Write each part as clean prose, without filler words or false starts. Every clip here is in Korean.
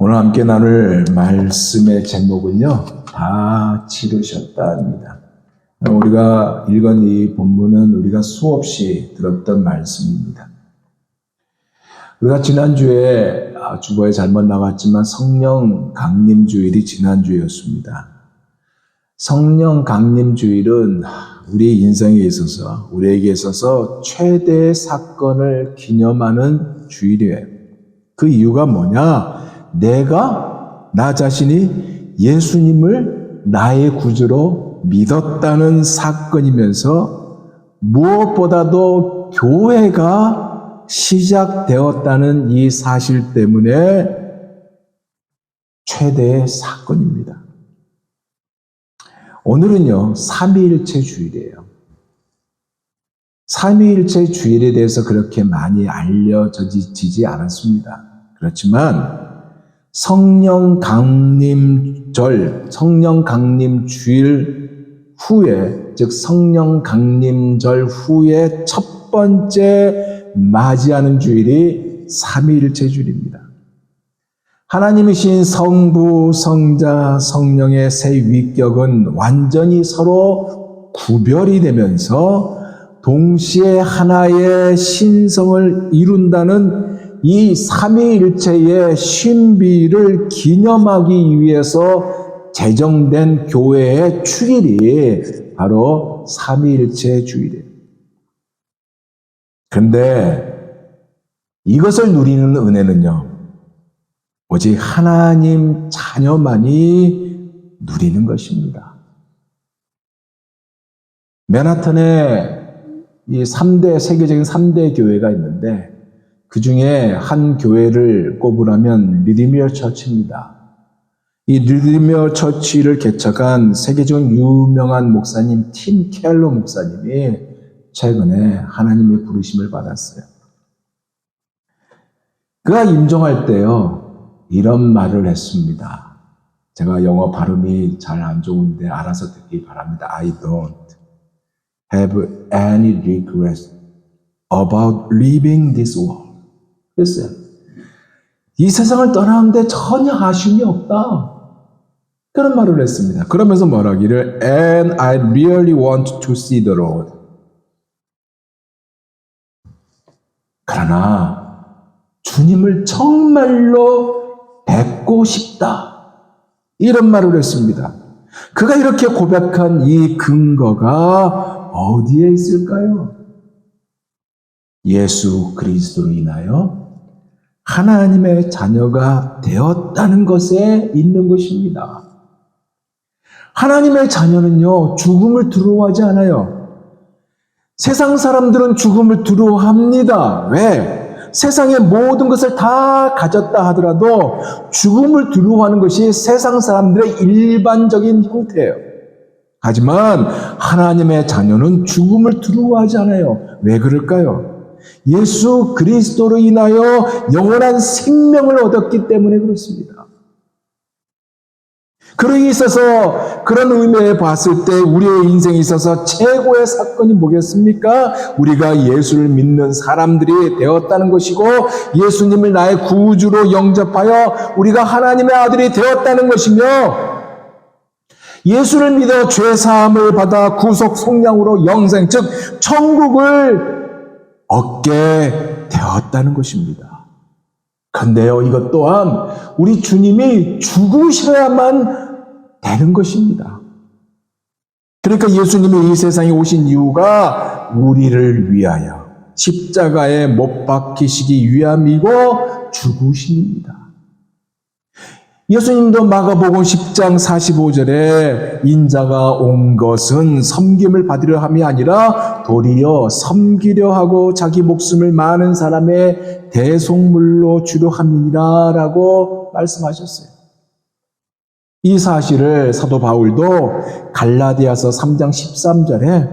오늘 함께 나눌 말씀의 제목은요, 다 치르셨다입니다. 우리가 읽은 이 본문은 우리가 수없이 들었던 말씀입니다. 우리가 지난주에 주보에 잘못 나갔지만 성령 강림주일이 지난주였습니다. 성령 강림주일은 우리 인생에 있어서, 우리에게 있어서 최대의 사건을 기념하는 주일이에요. 그 이유가 뭐냐? 나 자신이 예수님을 나의 구주로 믿었다는 사건이면서 무엇보다도 교회가 시작되었다는 이 사실 때문에 최대의 사건입니다. 오늘은요, 삼위일체 주일이에요. 삼위일체 주일에 대해서 그렇게 많이 알려지지 않았습니다. 그렇지만 성령 강림절, 성령 강림주일 후에, 즉 성령 강림절 후에 첫 번째 맞이하는 주일이 삼위일체 주일입니다. 하나님이신 성부, 성자, 성령의 세 위격은 완전히 서로 구별이 되면서 동시에 하나의 신성을 이룬다는 이 삼위일체의 신비를 기념하기 위해서 제정된 교회의 축일이 바로 삼위일체 주일이에요. 그런데 이것을 누리는 은혜는요, 오직 하나님 자녀만이 누리는 것입니다. 맨하탄에 이 세계적인 3대 교회가 있는데 그 중에 한 교회를 꼽으라면 리디미어 처치입니다. 이 리디미어 처치를 개척한 세계적으로 유명한 목사님 팀 켈러 목사님이 최근에 하나님의 부르심을 받았어요. 그가 임종할 때요, 이런 말을 했습니다. 제가 영어 발음이 잘 안 좋은데 알아서 듣기 바랍니다. I don't have any regrets about leaving this world. 그랬어요. 이 세상을 떠나는데 전혀 아쉬움이 없다. 그런 말을 했습니다. 그러면서 말하기를 And I really want to see the Lord. 그러나 주님을 정말로 뵙고 싶다. 이런 말을 했습니다. 그가 이렇게 고백한 이 근거가 어디에 있을까요? 예수 그리스도로 인하여 하나님의 자녀가 되었다는 것에 있는 것입니다. 하나님의 자녀는요, 죽음을 두려워하지 않아요. 세상 사람들은 죽음을 두려워합니다. 왜? 세상의 모든 것을 다 가졌다 하더라도 죽음을 두려워하는 것이 세상 사람들의 일반적인 형태예요. 하지만 하나님의 자녀는 죽음을 두려워하지 않아요. 왜 그럴까요? 예수 그리스도로 인하여 영원한 생명을 얻었기 때문에 그렇습니다. 그러기 있어서 그런 의미에 봤을 때 우리의 인생에 있어서 최고의 사건이 뭐겠습니까? 우리가 예수를 믿는 사람들이 되었다는 것이고 예수님을 나의 구주로 영접하여 우리가 하나님의 아들이 되었다는 것이며 예수를 믿어 죄사함을 받아 구속 속량으로 영생, 즉 천국을 얻게 되었다는 것입니다. 그런데요, 이것 또한 우리 주님이 죽으셔야만 되는 것입니다. 그러니까 예수님이 이 세상에 오신 이유가 우리를 위하여 십자가에 못 박히시기 위함이고 죽으심입니다. 예수님도 마가복음 10장 45절에 인자가 온 것은 섬김을 받으려 함이 아니라 도리어 섬기려 하고 자기 목숨을 많은 사람의 대속물로 주려 함이니라 라고 말씀하셨어요. 이 사실을 사도 바울도 갈라디아서 3장 13절에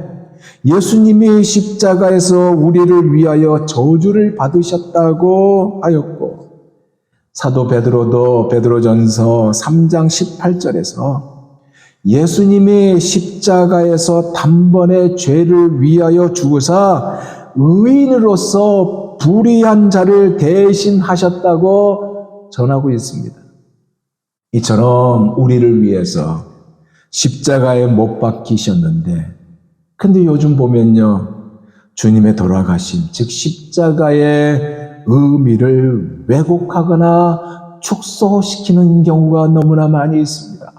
예수님이 십자가에서 우리를 위하여 저주를 받으셨다고 하였고 사도 베드로도 베드로전서 3장 18절에서 예수님이 십자가에서 단번에 죄를 위하여 죽으사 의인으로서 불의한 자를 대신하셨다고 전하고 있습니다. 이처럼 우리를 위해서 십자가에 못 박히셨는데, 근데 요즘 보면요, 주님의 돌아가심, 즉 십자가의 의미를 왜곡하거나 축소시키는 경우가 너무나 많이 있습니다.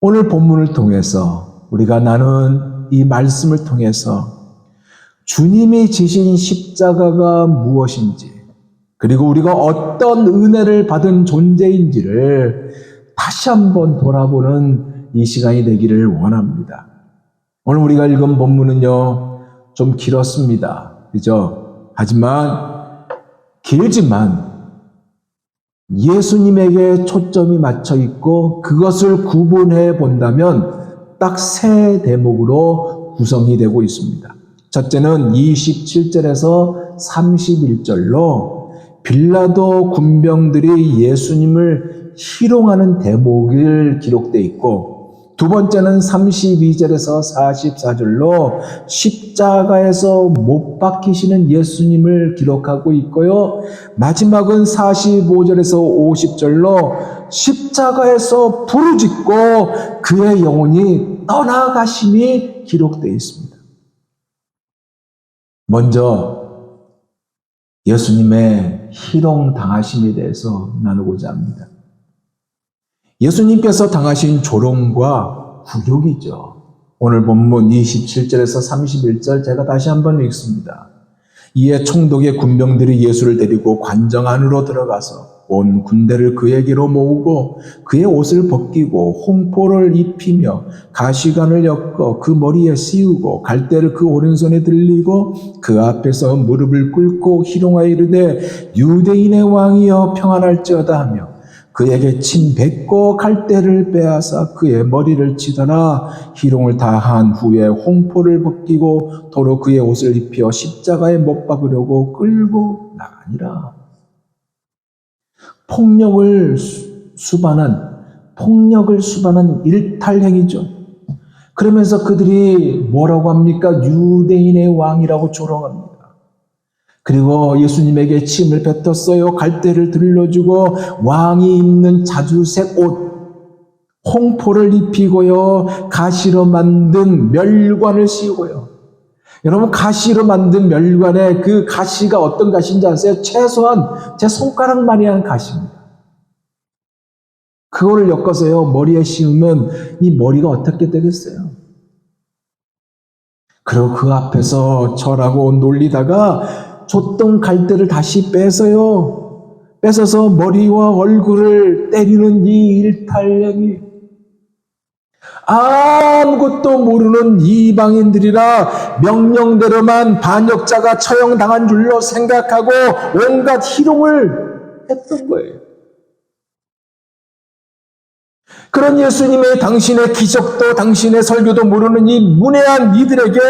오늘 본문을 통해서 우리가 나눈 이 말씀을 통해서 주님이 지신 십자가가 무엇인지, 그리고 우리가 어떤 은혜를 받은 존재인지를 다시 한번 돌아보는 이 시간이 되기를 원합니다. 오늘 우리가 읽은 본문은요, 좀 길었습니다. 그죠? 하지만, 길지만, 예수님에게 초점이 맞춰 있고, 그것을 구분해 본다면, 딱 세 대목으로 구성이 되고 있습니다. 첫째는 27절에서 31절로, 빌라도 군병들이 예수님을 희롱하는 대목을 기록되어 있고, 두 번째는 32절에서 44절로 십자가에서 못 박히시는 예수님을 기록하고 있고요. 마지막은 45절에서 50절로 십자가에서 부르짖고 그의 영혼이 떠나가심이 기록되어 있습니다. 먼저 예수님의 희롱 당하심에 대해서 나누고자 합니다. 예수님께서 당하신 조롱과 굴욕이죠. 오늘 본문 27절에서 31절 제가 다시 한번 읽습니다. 이에 총독의 군병들이 예수를 데리고 관정 안으로 들어가서 온 군대를 그에게로 모으고 그의 옷을 벗기고 홍포를 입히며 가시관을 엮어 그 머리에 씌우고 갈대를 그 오른손에 들리고 그 앞에서 무릎을 꿇고 희롱하여 이르되 유대인의 왕이여 평안할지어다 하며 그에게 침 뱉고 갈대를 빼앗아 그의 머리를 치더라. 희롱을 다한 후에 홍포를 벗기고 도로 그의 옷을 입혀 십자가에 못 박으려고 끌고 나가니라. 폭력을 수반한 일탈행위죠. 그러면서 그들이 뭐라고 합니까? 유대인의 왕이라고 조롱합니다. 그리고 예수님에게 침을 뱉었어요. 갈대를 들려주고 왕이 입는 자주색 옷, 홍포를 입히고요. 가시로 만든 멸관을 씌우고요. 여러분, 가시로 만든 멸관에 그 가시가 어떤 가시인지 아세요? 최소한 제 손가락만한 가시입니다. 그거를 엮어서요, 머리에 씌우면 이 머리가 어떻게 되겠어요? 그리고 그 앞에서 절하고 놀리다가 줬던 갈대를 다시 뺏어서 머리와 얼굴을 때리는 이 일탈행위. 아무것도 모르는 이방인들이라 명령대로만 반역자가 처형당한 줄로 생각하고 온갖 희롱을 했던 거예요. 그런 예수님의 당신의 기적도 당신의 설교도 모르는 이 문외한 이들에게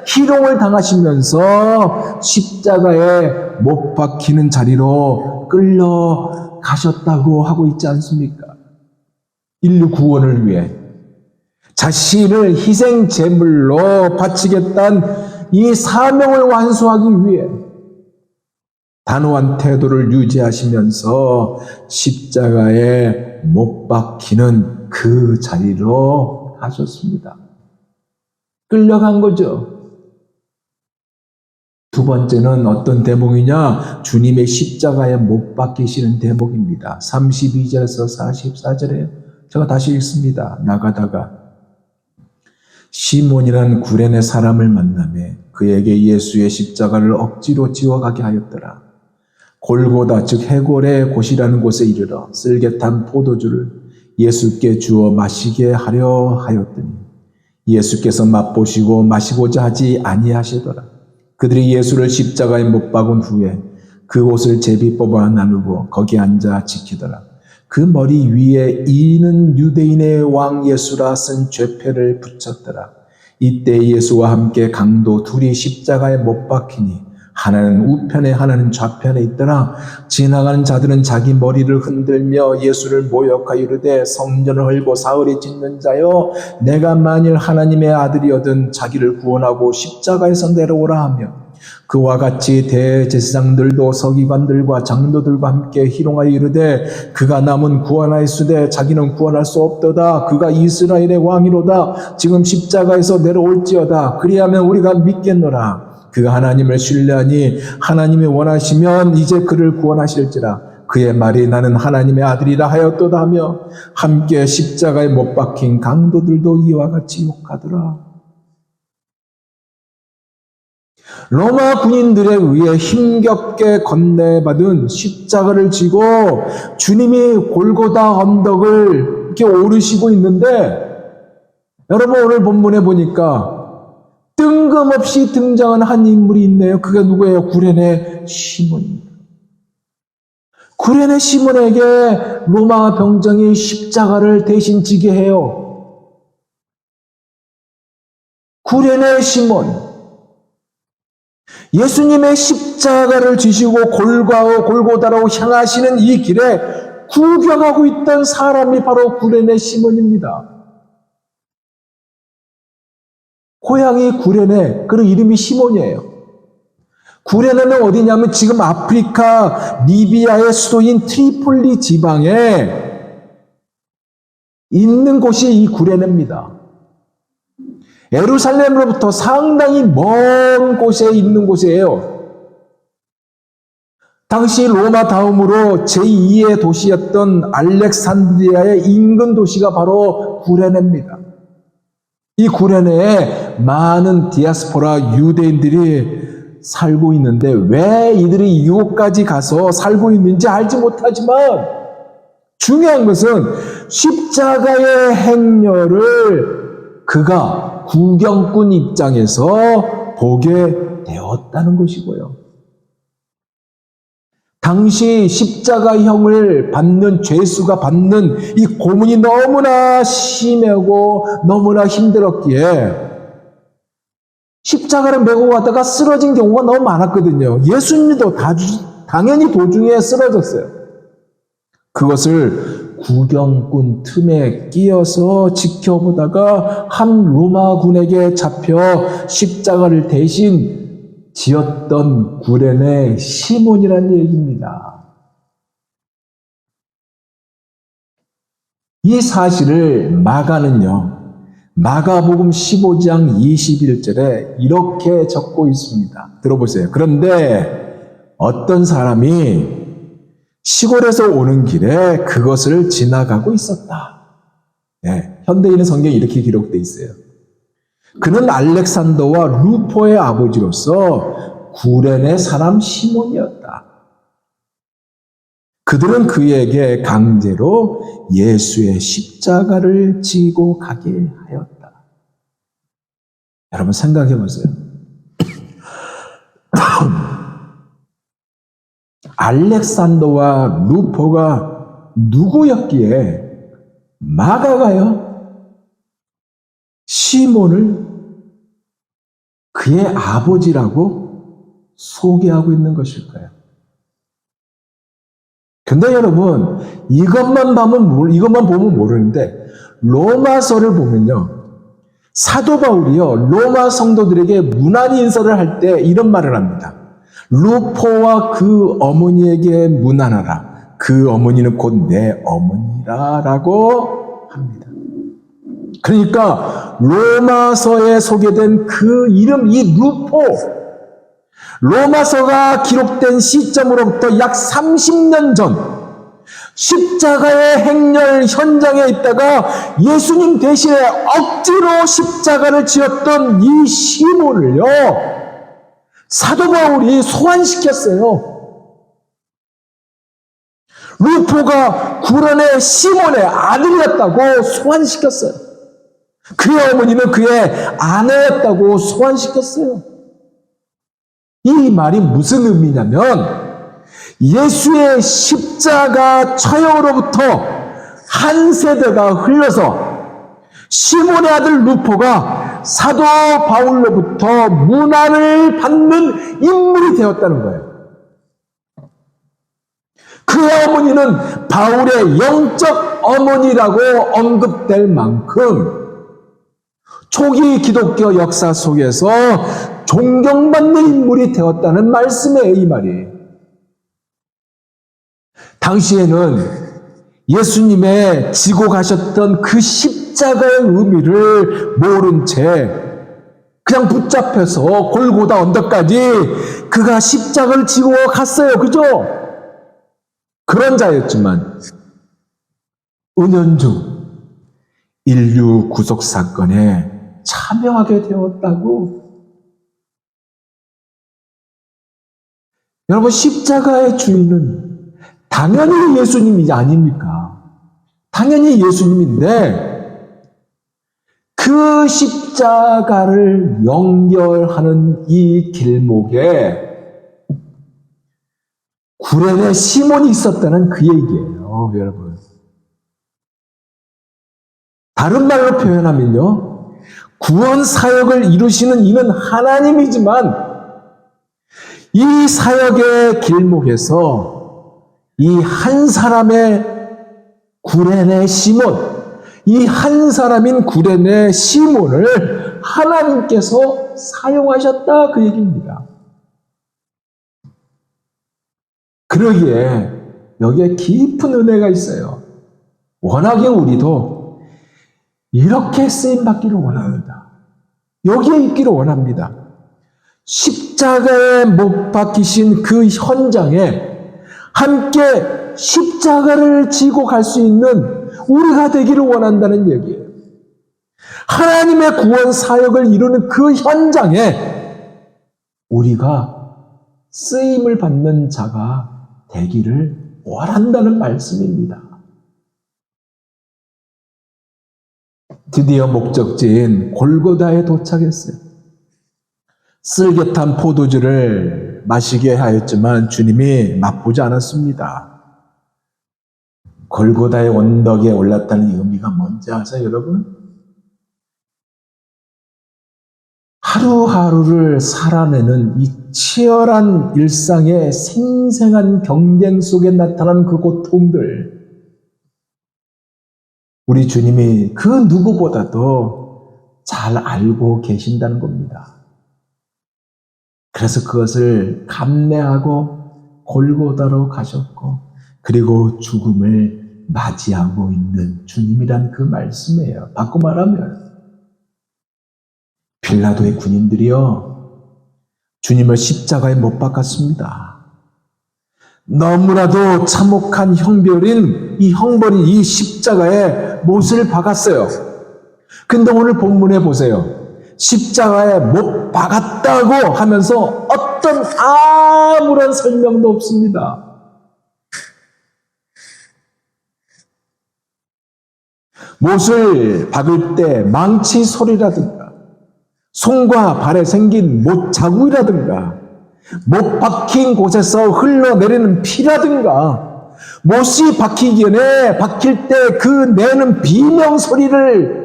희롱을 당하시면서 십자가에 못 박히는 자리로 끌려가셨다고 하고 있지 않습니까? 인류 구원을 위해 자신을 희생 제물로 바치겠다는 이 사명을 완수하기 위해 단호한 태도를 유지하시면서 십자가에 못 박히는 그 자리로 가셨습니다. 끌려간 거죠. 두 번째는 어떤 대목이냐? 주님의 십자가에 못 박히시는 대목입니다. 32절에서 44절에 제가 다시 읽습니다. 나가다가 시몬이란 구레네 사람을 만나매 그에게 예수의 십자가를 억지로 지워가게 하였더라. 골고다 즉 해골의 곳이라는 곳에 이르러 쓸개탄 포도주를 예수께 주어 마시게 하려 하였더니 예수께서 맛보시고 마시고자 하지 아니하시더라. 그들이 예수를 십자가에 못 박은 후에 그 옷을 제비 뽑아 나누고 거기 앉아 지키더라. 그 머리 위에 이는 유대인의 왕 예수라 쓴 죄패를 붙였더라. 이때 예수와 함께 강도 둘이 십자가에 못 박히니 하나는 우편에 하나는 좌편에 있더라. 지나가는 자들은 자기 머리를 흔들며 예수를 모욕하여 이르되 성전을 헐고 사흘이 짓는 자여 내가 만일 하나님의 아들이거든 자기를 구원하고 십자가에서 내려오라 하며 그와 같이 대제사장들도 서기관들과 장로들과 함께 희롱하여 이르되 그가 남은 구원하였으되 자기는 구원할 수 없도다. 그가 이스라엘의 왕이로다. 지금 십자가에서 내려올지어다. 그리하면 우리가 믿겠노라. 그가 하나님을 신뢰하니 하나님이 원하시면 이제 그를 구원하실지라. 그의 말이 나는 하나님의 아들이라 하였도다 하며 함께 십자가에 못 박힌 강도들도 이와 같이 욕하더라. 로마 군인들에 의해 힘겹게 건네받은 십자가를 지고 주님이 골고다 언덕을 이렇게 오르시고 있는데, 여러분 오늘 본문에 보니까 뜬금없이 등장한 한 인물이 있네요. 그게 누구예요? 구레네 시몬입니다. 구레네 시몬에게 로마 병정이 십자가를 대신 지게 해요. 구레네 시몬, 예수님의 십자가를 지시고 골고다로 향하시는 이 길에 구경하고 있던 사람이 바로 구레네 시몬입니다. 고향이 구레네, 그리고 이름이 시몬이에요. 구레네는 어디냐면 지금 아프리카 리비아의 수도인 트리폴리 지방에 있는 곳이 이 구레네입니다. 예루살렘으로부터 상당히 먼 곳에 있는 곳이에요. 당시 로마 다음으로 제2의 도시였던 알렉산드리아의 인근 도시가 바로 구레네입니다. 이 구레네에 많은 디아스포라 유대인들이 살고 있는데 왜 이들이 이곳까지 가서 살고 있는지 알지 못하지만 중요한 것은 십자가의 행렬을 그가 구경꾼 입장에서 보게 되었다는 것이고요. 당시 십자가형을 받는 죄수가 받는 이 고문이 너무나 심하고 너무나 힘들었기에 십자가를 메고 가다가 쓰러진 경우가 너무 많았거든요. 예수님도 당연히 도중에 쓰러졌어요. 그것을 구경꾼 틈에 끼어서 지켜보다가 한 로마 군에게 잡혀 십자가를 대신 지었던 구레네 시몬이라는 얘기입니다. 이 사실을 마가는요, 마가복음 15장 21절에 이렇게 적고 있습니다. 들어보세요. 그런데 어떤 사람이 시골에서 오는 길에 그것을 지나가고 있었다. 네, 현대인의 성경에 이렇게 기록되어 있어요. 그는 알렉산더와 루포의 아버지로서 구레네 사람 시몬이었다. 그들은 그에게 강제로 예수의 십자가를 지고 가게 하였다. 여러분 생각해 보세요. 알렉산더와 루포가 누구였기에 마가가요? 시몬을 그의 아버지라고 소개하고 있는 것일까요? 근데 여러분, 이것만 보면 모르는데, 로마서를 보면요, 사도 바울이요, 로마 성도들에게 문안 인사를 할 때 이런 말을 합니다. 루포와 그 어머니에게 문안하라. 그 어머니는 곧 내 어머니라 라고 합니다. 그러니까 로마서에 소개된 그 이름, 이 루포, 로마서가 기록된 시점으로부터 약 30년 전 십자가의 행렬 현장에 있다가 예수님 대신에 억지로 십자가를 지었던 이 시몬을요, 사도 바울이 소환시켰어요. 루포가 구레네 시몬의 아들이었다고 소환시켰어요. 그의 어머니는 그의 아내였다고 소환시켰어요. 이 말이 무슨 의미냐면 예수의 십자가 처형으로부터 한 세대가 흘러서 시몬의 아들 루포가 사도 바울로부터 문안을 받는 인물이 되었다는 거예요. 그의 어머니는 바울의 영적 어머니라고 언급될 만큼 초기 기독교 역사 속에서 존경받는 인물이 되었다는 말씀이에요, 이 말이. 당시에는 예수님의 지고 가셨던 그 십자가의 의미를 모른 채 그냥 붙잡혀서 골고다 언덕까지 그가 십자가를 지고 갔어요. 그죠? 그런 자였지만 은연중 인류 구속 사건에 참여하게 되었다고. 여러분, 십자가의 주인은 당연히 예수님이 아닙니까? 당연히 예수님인데 그 십자가를 연결하는 이 길목에 구레네 시몬이 있었다는 그 얘기예요, 여러분. 다른 말로 표현하면요, 구원 사역을 이루시는 이는 하나님이지만 이 사역의 길목에서 이 한 사람의 구레네 시몬, 이 한 사람인 구레네 시몬을 하나님께서 사용하셨다, 그 얘기입니다. 그러기에 여기에 깊은 은혜가 있어요. 워낙에 우리도 이렇게 쓰임받기를 원합니다. 여기에 있기를 원합니다. 십자가에 못 박히신 그 현장에 함께 십자가를 지고 갈 수 있는 우리가 되기를 원한다는 얘기예요. 하나님의 구원 사역을 이루는 그 현장에 우리가 쓰임을 받는 자가 되기를 원한다는 말씀입니다. 드디어 목적지인 골고다에 도착했어요. 쓸개탄 포도주를 마시게 하였지만 주님이 맛보지 않았습니다. 골고다의 언덕에 올랐다는 의미가 뭔지 아세요, 여러분? 하루하루를 살아내는 이 치열한 일상의 생생한 경쟁 속에 나타난 그 고통들, 우리 주님이 그 누구보다도 잘 알고 계신다는 겁니다. 그래서 그것을 감내하고 골고다로 가셨고, 그리고 죽음을 맞이하고 있는 주님이란 그 말씀이에요. 바꿔 말하면 빌라도의 군인들이요, 주님을 십자가에 못 박았습니다. 너무나도 참혹한 형벌인 이 십자가에 못을 박았어요. 근데 오늘 본문에 보세요. 십자가에 못 박았다고 하면서 어떤 아무런 설명도 없습니다. 못을 박을 때 망치 소리라든가 손과 발에 생긴 못 자국이라든가 못 박힌 곳에서 흘러내리는 피라든가 못이 박히기 전에 박힐 때 그 내는 비명 소리를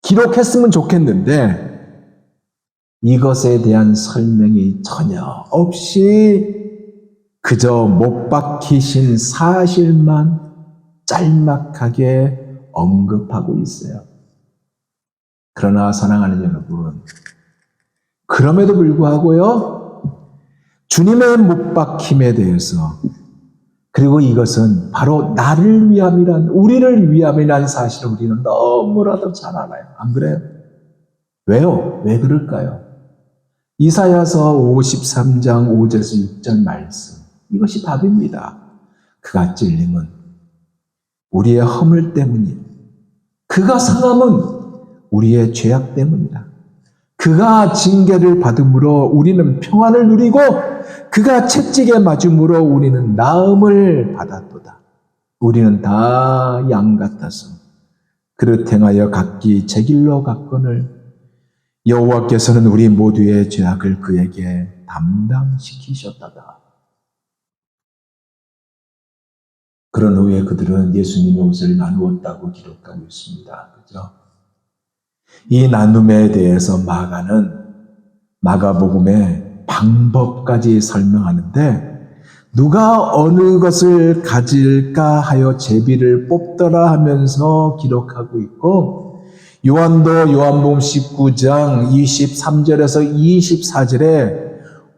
기록했으면 좋겠는데 이것에 대한 설명이 전혀 없이 그저 못 박히신 사실만 짤막하게 언급하고 있어요. 그러나 사랑하는 여러분, 그럼에도 불구하고요, 주님의 못 박힘에 대해서, 그리고 이것은 바로 나를 위함이란, 우리를 위함이란 사실을 우리는 너무나도 잘 알아요. 안 그래요? 왜요? 왜 그럴까요? 이사야서 53장 5절에서 6절 말씀, 이것이 답입니다. 그가 찔림은 우리의 허물 때문이요, 그가 상함은 우리의 죄악 때문이다. 그가 징계를 받음으로 우리는 평안을 누리고 그가 채찍에 맞음으로 우리는 나음을 받았도다. 우리는 다 양 같아서 그릇 행하여 각기 제 길로 갔거늘 여호와께서는 우리 모두의 죄악을 그에게 담당시키셨다다. 그런 후에 그들은 예수님의 옷을 나누었다고 기록하고 있습니다. 그죠? 이 나눔에 대해서 마가복음의 방법까지 설명하는데, 누가 어느 것을 가질까 하여 제비를 뽑더라 하면서 기록하고 있고, 요한도 요한복음 19장 23절에서 24절에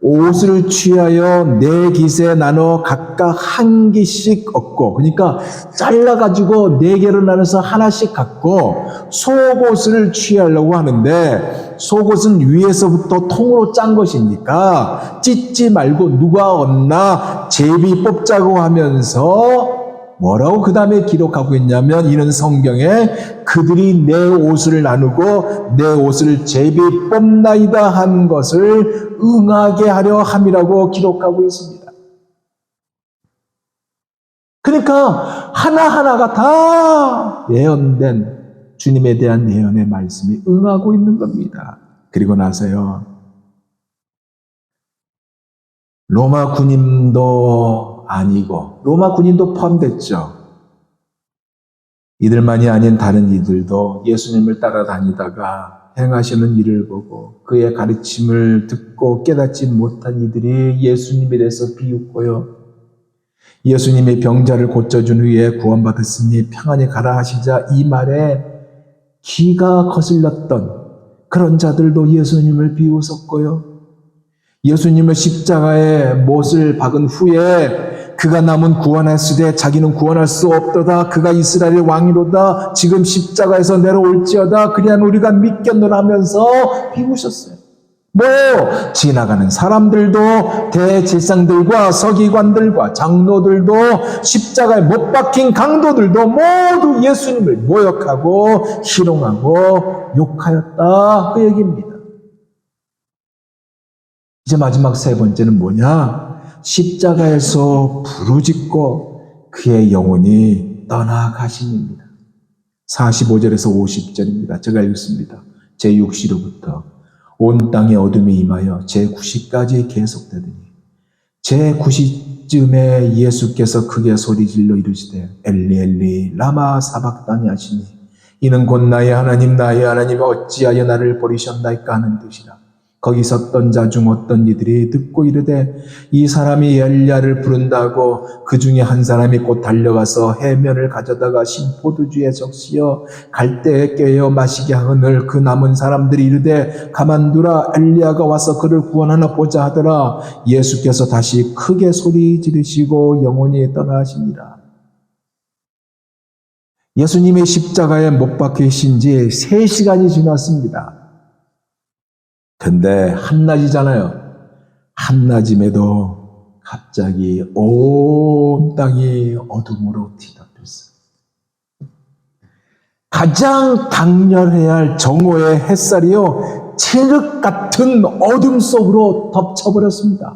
옷을 취하여 네 깃에 나눠 각각 한 깃씩 얻고, 그러니까 잘라가지고 네 개로 나눠서 하나씩 갖고 속옷을 취하려고 하는데, 속옷은 위에서부터 통으로 짠 것이니까 찢지 말고 누가 얻나 제비 뽑자고 하면서 뭐라고 그 다음에 기록하고 있냐면, 이는 성경에 그들이 내 옷을 나누고 내 옷을 제비 뽑나이다 한 것을 응하게 하려 함이라고 기록하고 있습니다. 그러니까 하나하나가 다 예언된 주님에 대한 예언의 말씀이 응하고 있는 겁니다. 그리고 나서요, 로마 군인도 아니고, 로마 군인도 포함됐죠. 이들만이 아닌 다른 이들도 예수님을 따라다니다가 행하시는 일을 보고 그의 가르침을 듣고 깨닫지 못한 이들이 예수님에 대해서 비웃고요, 예수님이 병자를 고쳐준 후에 구원받았으니 평안히 가라 하시자 이 말에 기가 거슬렸던 그런 자들도 예수님을 비웃었고요, 예수님을 십자가에 못을 박은 후에 그가 남은 구원하시되 자기는 구원할 수 없도다, 그가 이스라엘의 왕이로다, 지금 십자가에서 내려올지어다, 그리한 우리가 믿겠노라 하면서 비웃었어요. 지나가는 사람들도, 대제사장들과 서기관들과 장로들도, 십자가에 못 박힌 강도들도 모두 예수님을 모욕하고 희롱하고 욕하였다, 그 얘기입니다. 이제 마지막 세 번째는 뭐냐? 십자가에서 부르짖고 그의 영혼이 떠나가심입니다. 45절에서 50절입니다. 제가 읽습니다. 제6시로부터 온 땅에 어둠이 임하여 제9시까지 계속되더니 제9시쯤에 예수께서 크게 소리질러 이르시되 엘리 엘리 라마 사박다니 하시니 이는 곧 나의 하나님 어찌하여 나를 버리셨나이까 하는 뜻이라. 거기 섰던 자 중 어떤 이들이 듣고 이르되 이 사람이 엘리야를 부른다고, 그 중에 한 사람이 곧 달려가서 해면을 가져다가 신 포도주에 적시어 갈대에 꿰어 마시게 하거늘 그 남은 사람들이 이르되 가만두라, 엘리야가 와서 그를 구원하나 보자 하더라. 예수께서 다시 크게 소리 지르시고 영원히 떠나시니라. 예수님이 십자가에 못 박히신 지 3시간이 지났습니다. 근데 한낮이잖아요. 한낮임에도 갑자기 온 땅이 어둠으로 뒤덮였어요. 가장 강렬해야 할 정오의 햇살이요, 칠흑 같은 어둠 속으로 덮쳐버렸습니다.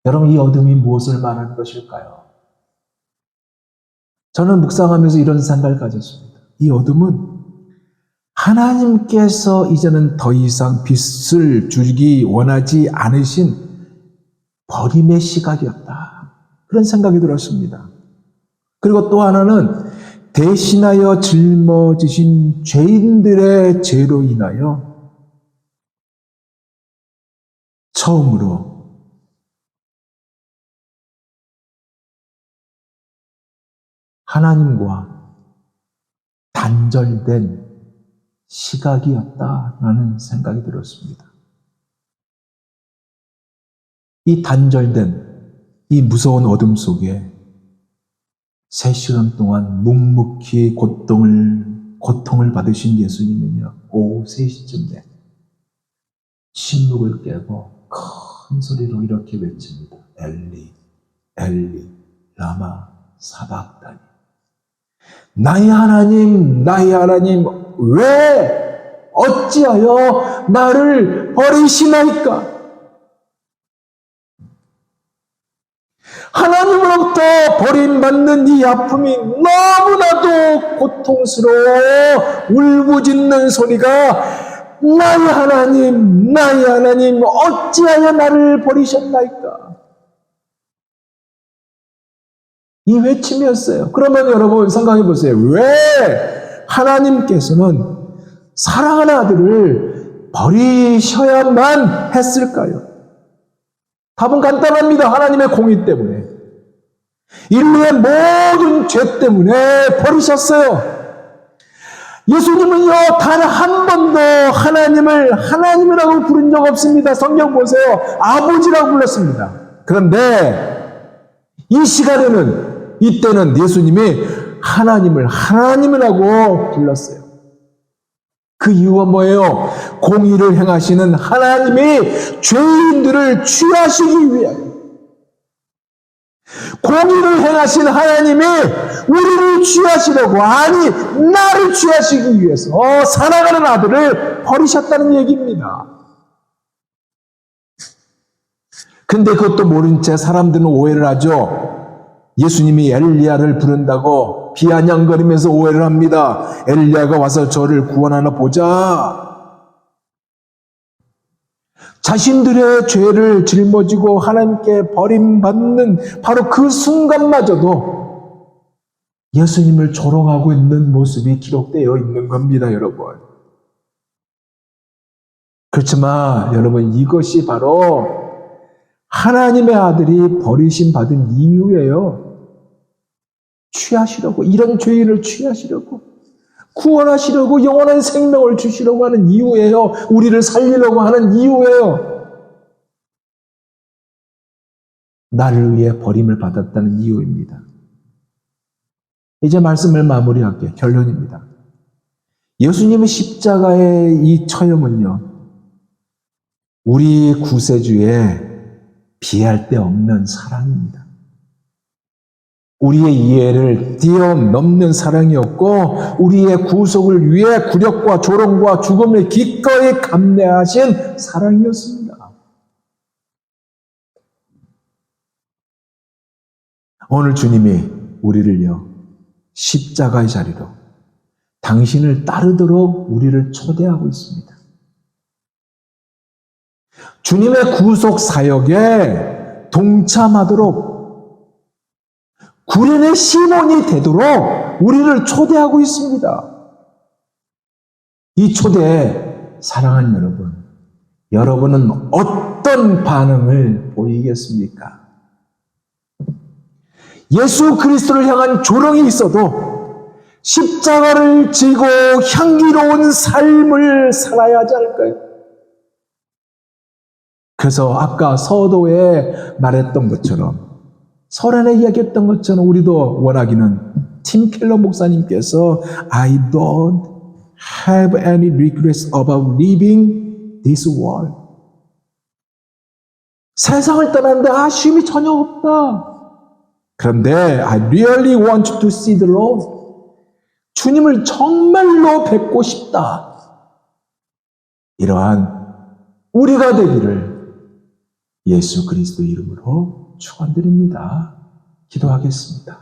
여러분, 이 어둠이 무엇을 말하는 것일까요? 저는 묵상하면서 이런 생각을 가졌습니다. 이 어둠은 하나님께서 이제는 더 이상 빛을 주기 원하지 않으신 버림의 시각이었다, 그런 생각이 들었습니다. 그리고 또 하나는 대신하여 짊어지신 죄인들의 죄로 인하여 처음으로 하나님과 단절된 시각이었다라는 생각이 들었습니다. 이 단절된 이 무서운 어둠 속에 3시간 동안 묵묵히 고통을 받으신 예수님은요, 오후 3시쯤에 침묵을 깨고 큰 소리로 이렇게 외칩니다. 엘리, 엘리, 라마 사박다니. 나의 하나님, 왜 어찌하여 나를 버리시나이까? 하나님으로부터 버림받는 이 아픔이 너무나도 고통스러워 울부짖는 소리가 나의 하나님, 어찌하여 나를 버리셨나이까? 이 외침이었어요. 그러면 여러분 생각해 보세요. 왜 하나님께서는 사랑하는 아들을 버리셔야만 했을까요? 답은 간단합니다. 하나님의 공의 때문에. 인류의 모든 죄 때문에 버리셨어요. 예수님은요, 단 한 번도 하나님을 하나님이라고 부른 적 없습니다. 성경 보세요. 아버지라고 불렀습니다. 그런데 이 시간에는, 이때는 예수님이 하나님을 하나님이라고 불렀어요. 그 이유가 뭐예요? 공의를 행하시는 하나님이 죄인들을 취하시기 위하여, 공의를 행하신 하나님이 우리를 취하시려고, 아니 나를 취하시기 위해서 사랑하는 아들을 버리셨다는 얘기입니다. 근데 그것도 모른 채 사람들은 오해를 하죠. 예수님이 엘리야를 부른다고 비아냥거리면서 오해를 합니다. 엘리야가 와서 저를 구원하나 보자. 자신들의 죄를 짊어지고 하나님께 버림받는 바로 그 순간마저도 예수님을 조롱하고 있는 모습이 기록되어 있는 겁니다, 여러분. 그렇지만 여러분, 이것이 바로 하나님의 아들이 버리심 받은 이유예요. 취하시려고, 이런 죄인을 취하시려고, 구원하시려고, 영원한 생명을 주시려고 하는 이유예요. 우리를 살리려고 하는 이유예요. 나를 위해 버림을 받았다는 이유입니다. 이제 말씀을 마무리할게요. 결론입니다. 예수님의 십자가의 이 처형은요, 우리 구세주의 비할 데 없는 사랑입니다. 우리의 이해를 뛰어넘는 사랑이었고, 우리의 구속을 위해 굴욕과 조롱과 죽음을 기꺼이 감내하신 사랑이었습니다. 오늘 주님이 우리를요, 십자가의 자리로 당신을 따르도록 우리를 초대하고 있습니다. 주님의 구속 사역에 동참하도록, 구련의 시몬이 되도록 우리를 초대하고 있습니다. 이 초대에 사랑하는 여러분, 여러분은 어떤 반응을 보이겠습니까? 예수 그리스도를 향한 조롱이 있어도 십자가를 지고 향기로운 삶을 살아야 하지 않을까요? 그래서 아까 서도에 말했던 것처럼, 설안에 이야기했던 것처럼 우리도 원하기는, 팀 켈러 목사님께서 I don't have any regrets about leaving this world. 세상을 떠나는데 아쉬움이 전혀 없다. 그런데 I really want to see the Lord. 주님을 정말로 뵙고 싶다. 이러한 우리가 되기를 예수 그리스도 이름으로 축원드립니다. 기도하겠습니다.